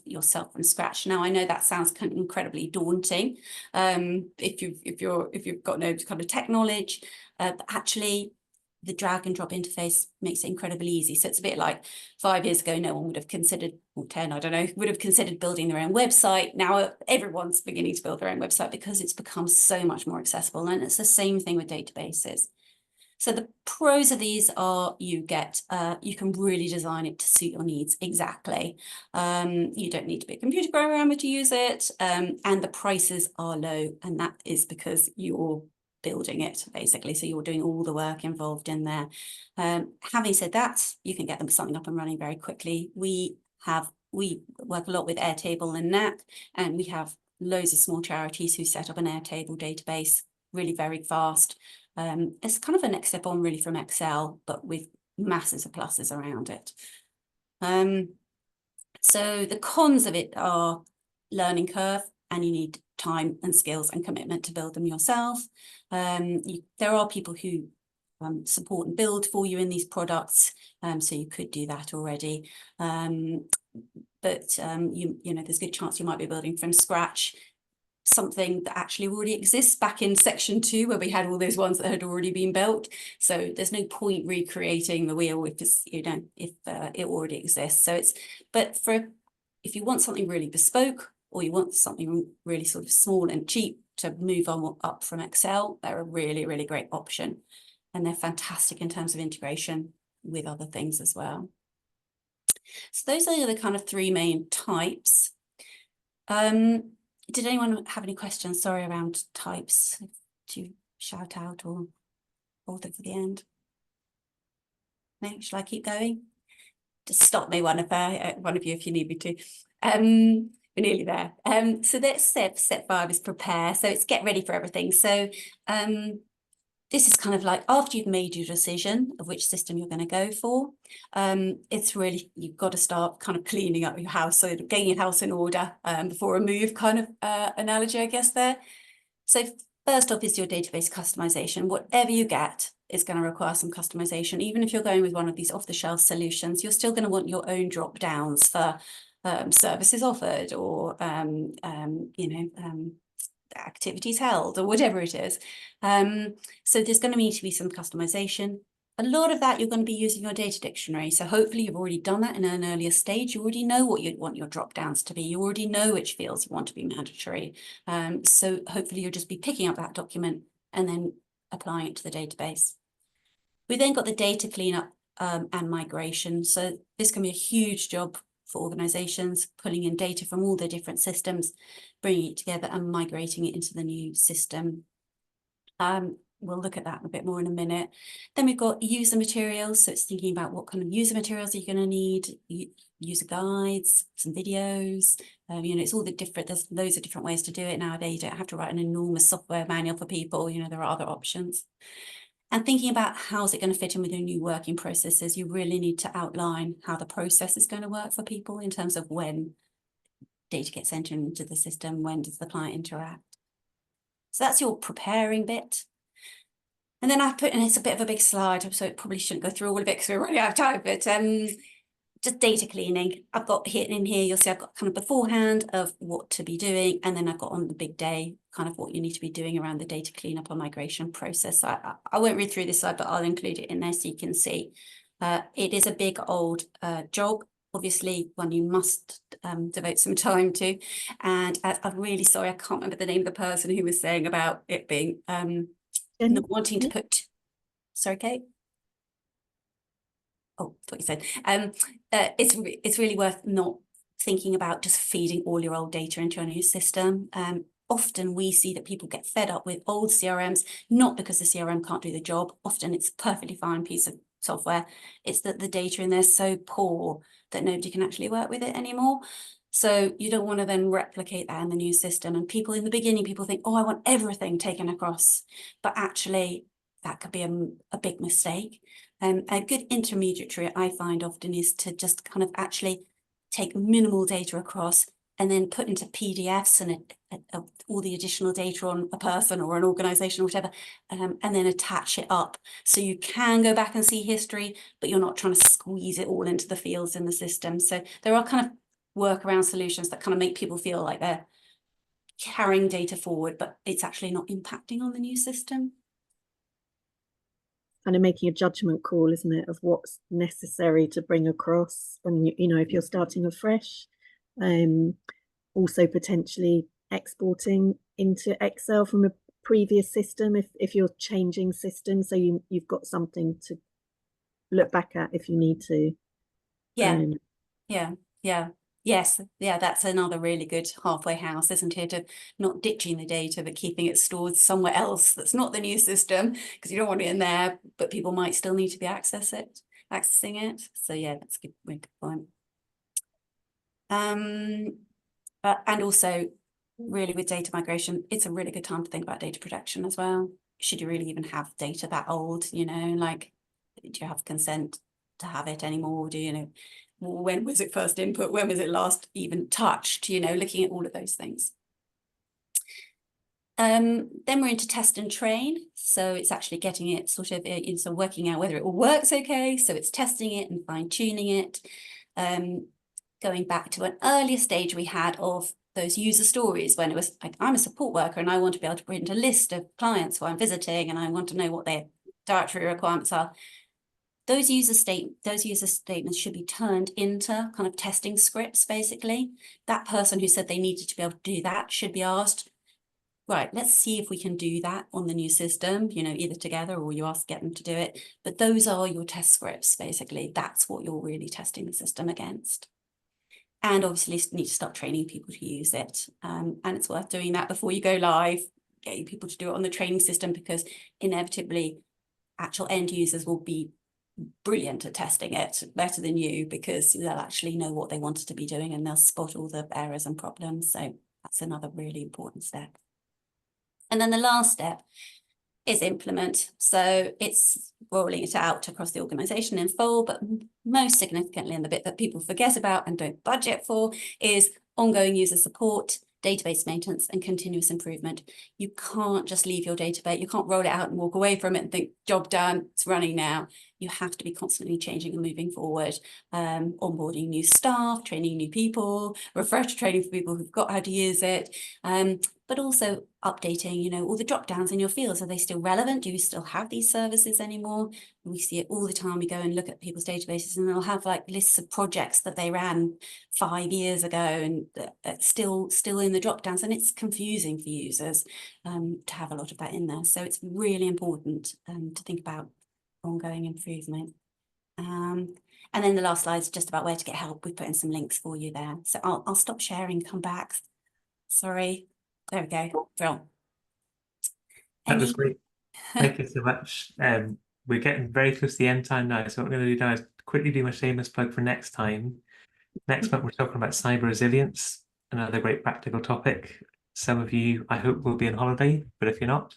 yourself from scratch. Now, I know that sounds kind of incredibly daunting if you've got no kind of tech knowledge, but actually the drag and drop interface makes it incredibly easy. So it's a bit like 5 years ago, no one would have considered, or 10, I don't know, would have considered building their own website. Now everyone's beginning to build their own website because it's become so much more accessible. And it's the same thing with databases. So the pros of these are you can really design it to suit your needs exactly. You don't need to be a computer programmer to use it, and the prices are low, and that is because you're building it basically. So you're doing all the work involved in there. Having said that, you can get them something up and running very quickly. We work a lot with Airtable and NAC, and we have loads of small charities who set up an Airtable database really very fast. It's kind of a next step on really from Excel, but with masses of pluses around it. So the cons of it are learning curve, and you need time and skills and commitment to build them yourself. There are people who support and build for you in these products, so you could do that already. But you know, there's a good chance you might be building from scratch something that actually already exists back in section 2, where we had all those ones that had already been built. So there's no point recreating the wheel if it's, you know, if it already exists. So it's, but if you want something really bespoke, or you want something really sort of small and cheap to move on up from Excel, they're a really, really great option. And they're fantastic in terms of integration with other things as well. So those are the kind of 3 main types. Did anyone have any questions, sorry, around types to shout out or hold them for the end? No, shall I keep going? Just stop me, one of you, if you need me to. We're nearly there. So that's step 5 is prepare. So it's get ready for everything. So this is kind of like after you've made your decision of which system you're going to go for, it's really, you've got to start kind of cleaning up your house, so getting your house in order before a move kind of analogy, I guess there. So first off is your database customization. Whatever you get is going to require some customization. Even if you're going with one of these off-the-shelf solutions, you're still going to want your own drop downs for services offered, or you know, activities held, or whatever it is. So there's going to need to be some customization. A lot of that you're going to be using your data dictionary. So hopefully you've already done that in an earlier stage. You already know what you'd want your drop downs to be. You already know which fields you want to be mandatory. So hopefully you'll just be picking up that document and then applying it to the database. We then got the data cleanup and migration. So this can be a huge job for organizations, pulling in data from all the different systems, bringing it together and migrating it into the new system. We'll look at that a bit more in a minute. Then we've got user materials. So it's thinking about what kind of user materials are you going to need, user guides, some videos. You know, it's all the different, there's loads of different ways to do it nowadays. You don't have to write an enormous software manual for people. You know, there are other options. And thinking about how's it going to fit in with your new working processes, you really need to outline how the process is going to work for people in terms of when data gets entered into the system, when does the client interact. So that's your preparing bit. And then I've put, and it's a bit of a big slide, so it probably shouldn't go through all of it because we're running out of time, but just data cleaning. I've got here, you'll see I've got kind of beforehand of what to be doing, and then I've got on the big day kind of what you need to be doing around the data cleanup or migration process. I won't read through this slide, but I'll include it in there so you can see. It is a big old job, obviously one you must devote some time to. And I'm really sorry, I can't remember the name of the person who was saying about it being wanting to put, sorry, Kate? Oh, that's what you said. It's really worth not thinking about just feeding all your old data into a new system. Often we see that people get fed up with old CRMs, not because the CRM can't do the job. Often it's a perfectly fine piece of software. It's that the data in there is so poor that nobody can actually work with it anymore. So you don't want to then replicate that in the new system. And people in the beginning, people think, oh, I want everything taken across. But actually, that could be a big mistake. A good intermediary I find often is to just kind of actually take minimal data across, and then put into PDFs and all the additional data on a person or an organization or whatever, and then attach it up. So you can go back and see history, but you're not trying to squeeze it all into the fields in the system. So there are kind of workaround solutions that kind of make people feel like they're carrying data forward, but it's actually not impacting on the new system. Kind of making a judgment call, isn't it, of what's necessary to bring across, and you know, if you're starting afresh. Also potentially exporting into Excel from a previous system if you're changing systems, so you've got something to look back at if you need to. Yes, that's another really good halfway house, isn't it, of not ditching the data but keeping it stored somewhere else that's not the new system, because you don't want it in there, but people might still need to be accessing it. So yeah, that's a good point. And also, really, with data migration, it's a really good time to think about data protection as well. Should you really even have data that old? You know, like, do you have consent to have it anymore? Do you know, when was it first input? When was it last even touched? You know, looking at all of those things. Then we're into test and train. So it's actually getting it sort of working out whether it all works okay. So it's testing it and fine tuning it. Going back to an earlier stage we had of those user stories, when it was like, I'm a support worker and I want to be able to print a list of clients who I'm visiting and I want to know what their dietary requirements are. Those user statements should be turned into kind of testing scripts, basically. That person who said they needed to be able to do that should be asked, right, let's see if we can do that on the new system, you know, either together or you get them to do it. But those are your test scripts, basically. That's what you're really testing the system against. And obviously need to start training people to use it. And it's worth doing that before you go live, getting people to do it on the training system, because inevitably actual end users will be brilliant at testing it, better than you, because they'll actually know what they wanted to be doing and they'll spot all the errors and problems. So that's another really important step. And then the last step is implement. So it's rolling it out across the organization in full, but most significantly, and the bit that people forget about and don't budget for, is ongoing user support, database maintenance, and continuous improvement. You can't just leave your database. You can't roll it out and walk away from it and think, job done, it's running now. You have to be constantly changing and moving forward, onboarding new staff, training new people, refresher training for people who've got how to use it, but also updating, you know, all the drop downs in your fields. Are they still relevant? Do you still have these services anymore? We see it all the time. We go and look at people's databases and they'll have like lists of projects that they ran 5 years ago and that's still in the drop downs, and it's confusing for users to have a lot of that in there. So it's really important to think about ongoing improvement. And then the last slide is just about where to get help. We've put in some links for you there. So I'll stop sharing, come back. Sorry. There we go. Brilliant. That was great. Thank you so much. We're getting very close to the end time now. So what I'm going to do now is quickly do my shameless plug for next time. Next month, we're talking about cyber resilience, another great practical topic. Some of you, I hope, will be on holiday, but if you're not,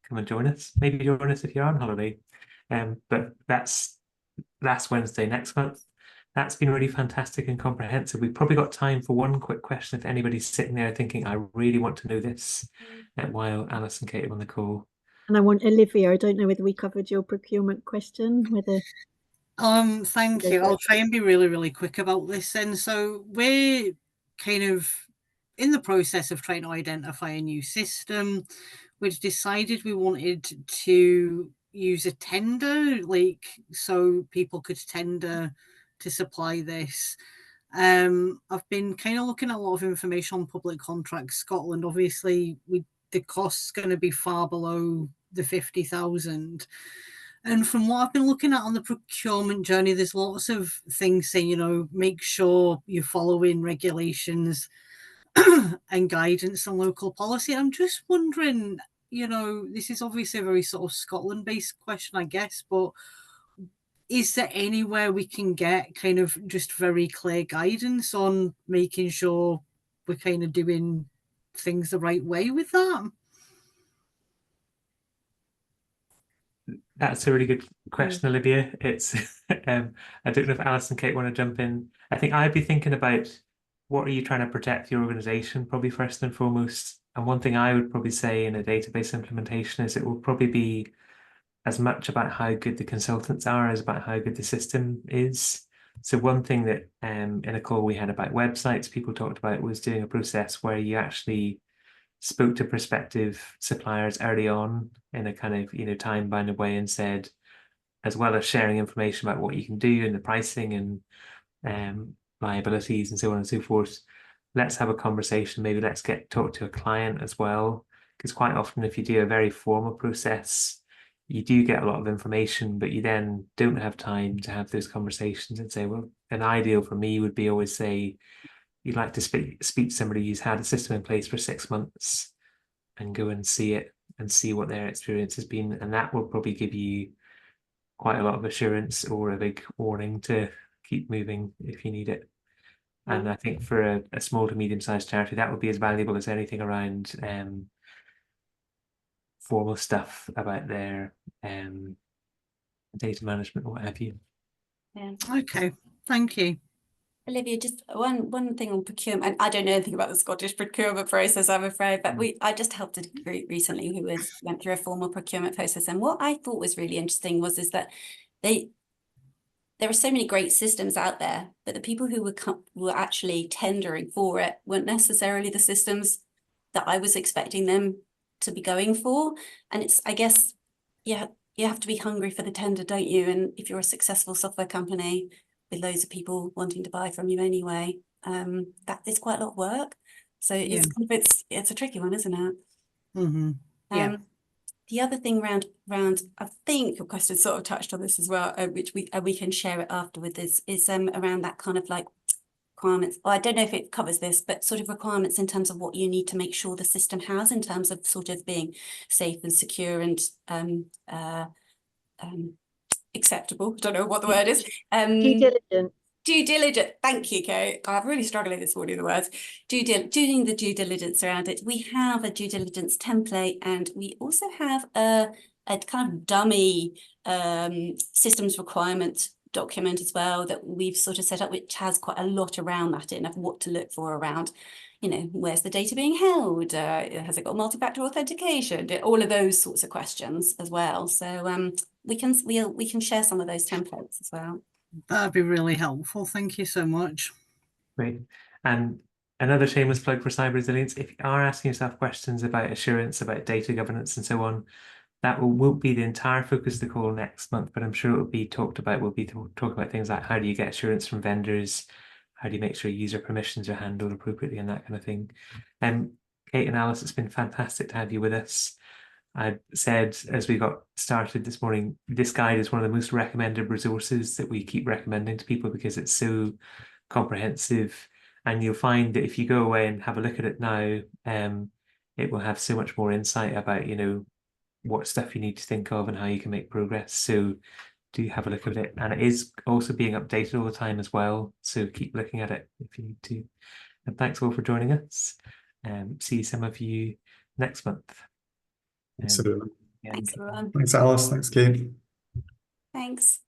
come and join us. Maybe join us if you're on holiday. But that's last Wednesday next month. That's been really fantastic and comprehensive. We've probably got time for one quick question if anybody's sitting there thinking, I really want to know this, while Alice and Kate are on the call. And I want Olivia, I don't know whether we covered your procurement question, whether... Thank you. I'll try and be really, really quick about this then. So we're kind of in the process of trying to identify a new system. We've decided we wanted to use a tender, like, so people could tender to supply this. I've been kind of looking at a lot of information on Public Contracts Scotland. Obviously, the cost's going to be far below the 50,000. And from what I've been looking at on the procurement journey, there's lots of things saying, you know, make sure you're following regulations and guidance on local policy. I'm just wondering, you know, this is obviously a very sort of Scotland-based question, I guess, but is there anywhere we can get kind of just very clear guidance on making sure we're kind of doing things the right way with that? That's a really good question, Olivia. It's I don't know if Alice and Kate want to jump in. I think I'd be thinking about what are you trying to protect your organization, probably first and foremost. And one thing I would probably say in a database implementation is it will probably be as much about how good the consultants are as about how good the system is. So one thing that in a call we had about websites, people talked about was doing a process where you actually spoke to prospective suppliers early on in a kind of, you know, time-bounded way and said, as well as sharing information about what you can do and the pricing and liabilities and so on and so forth, let's have a conversation. Maybe let's talk to a client as well, because quite often if you do a very formal process, you do get a lot of information, but you then don't have time to have those conversations and say, well, an ideal for me would be always say, you'd like to speak to somebody who's had a system in place for 6 months and go and see it and see what their experience has been. And that will probably give you quite a lot of assurance or a big warning to keep moving if you need it. And I think for a small to medium-sized charity, that would be as valuable as anything around formal stuff about their data management or what have you. Yeah. Okay, thank you. Olivia, just one thing on procurement. I don't know anything about the Scottish procurement process, I'm afraid, but I just helped a group recently who went through a formal procurement process. And what I thought was really interesting was that there are so many great systems out there, but the people who were actually tendering for it weren't necessarily the systems that I was expecting them to be going for. And it's, I guess, you have to be hungry for the tender, don't you? And if you're a successful software company with loads of people wanting to buy from you anyway, that is quite a lot of work. So it's a tricky one, isn't it? Mm-hmm. Yeah. The other thing round, I think your question sort of touched on this as well, which we can share it afterwards, is around that kind of like requirements. Well, I don't know if it covers this, but sort of requirements in terms of what you need to make sure the system has in terms of sort of being safe and secure and acceptable. I don't know what the word is. Due diligence. Due diligence. Thank you, Kate. I'm really struggling this morning with the words. Doing the due diligence around it. We have a due diligence template, and we also have a kind of dummy systems requirement document as well that we've sort of set up, which has quite a lot around that in of what to look for around, you know, where's the data being held? Has it got multi-factor authentication? All of those sorts of questions as well. So we can share some of those templates as well. That'd be really helpful. Thank you so much. Great. And another shameless plug for cyber resilience, if you are asking yourself questions about assurance, about data governance and so on, that won't be the entire focus of the call next month, but I'm sure it will be talked about. We'll be talking about things like how do you get assurance from vendors, how do you make sure user permissions are handled appropriately and that kind of thing. Kate and Alice, it's been fantastic to have you with us. I said as we got started this morning, this guide is one of the most recommended resources that we keep recommending to people because it's so comprehensive, and you'll find that if you go away and have a look at it now, it will have so much more insight about, you know, what stuff you need to think of and how you can make progress. So do have a look at it, and it is also being updated all the time as well, so keep looking at it if you need to. And thanks all for joining us. See some of you next month. Absolutely. Thanks, everyone. Thanks, Alice. Thanks, Kate. Thanks.